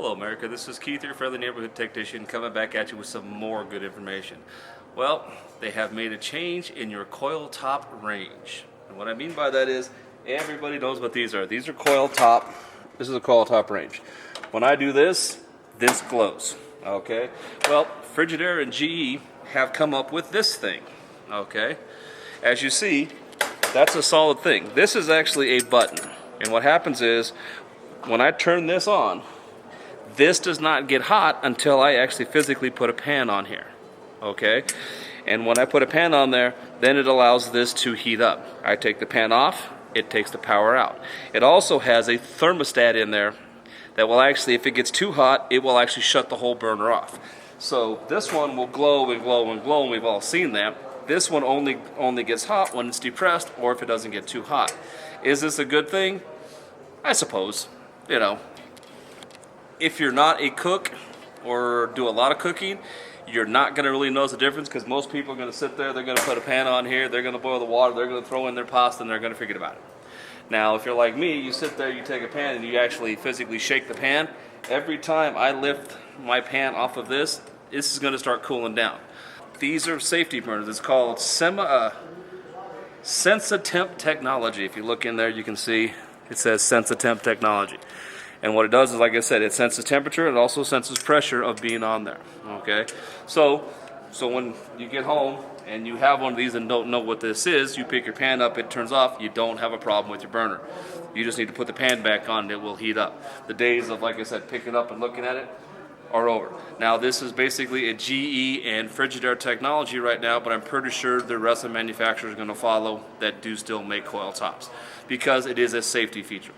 Hello America, this is Keith, your friendly neighborhood technician, coming back at you with some more good information. Well, they have made a change in your coil top range. And what I mean by that is, everybody knows what these are. These are coil top, this is a coil top range. When I do this, this glows, okay? Well, Frigidaire and GE have come up with this thing, okay? As you see, that's a solid thing. This is actually a button. And what happens is, when I turn this on, this does not get hot until I actually physically put a pan on here, okay? And when I put a pan on there, then it allows this to heat up. I take the pan off, it takes the power out. It also has a thermostat in there that will actually, if it gets too hot, it will actually shut the whole burner off. So this one will glow and glow and glow, and we've all seen that. This one only gets hot when it's depressed or if it doesn't get too hot. Is this a good thing? I suppose, you know. If you're not a cook or do a lot of cooking, you're not going to really notice the difference, because most people are going to sit there, they're going to put a pan on here, they're going to boil the water, they're going to throw in their pasta, and they're going to forget about it. Now, if you're like me, you sit there, you take a pan, and you actually physically shake the pan. Every time I lift my pan off of this is going to start cooling down. These are safety burners. It's called Sensatemp technology. If you look in there, you can see it says Sensatemp technology. And what it does is, like I said, it senses temperature. It also senses pressure of being on there. Okay, so when you get home and you have one of these and don't know what this is, you pick your pan up, it turns off. You don't have a problem with your burner. You just need to put the pan back on, and it will heat up. The days of, like I said, picking up and looking at it are over. Now, this is basically a GE and Frigidaire technology right now, but I'm pretty sure the rest of the manufacturers are going to follow that do still make coil tops, because it is a safety feature.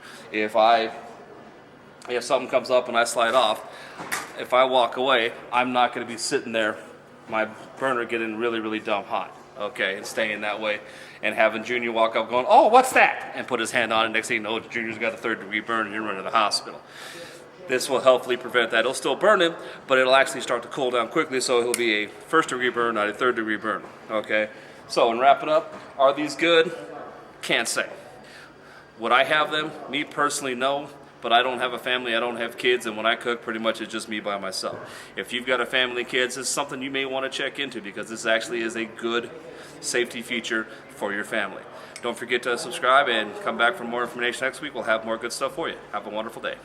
If something comes up and I slide off, if I walk away, I'm not going to be sitting there, my burner getting really, really dumb hot, okay, and staying that way, and having Junior walk up going, "Oh, what's that?" and put his hand on it. Next thing you know, Junior's got a 3rd-degree burn and you're running to the hospital. This will hopefully prevent that. It'll still burn him, but it'll actually start to cool down quickly, so it'll be a 1st-degree burn, not a 3rd-degree burn, okay? So, in wrapping up, are these good? Can't say. Would I have them? Me personally, no. But I don't have a family, I don't have kids, and when I cook, pretty much it's just me by myself. If you've got a family and kids, it's something you may want to check into, because this actually is a good safety feature for your family. Don't forget to subscribe and come back for more information next week. We'll have more good stuff for you. Have a wonderful day.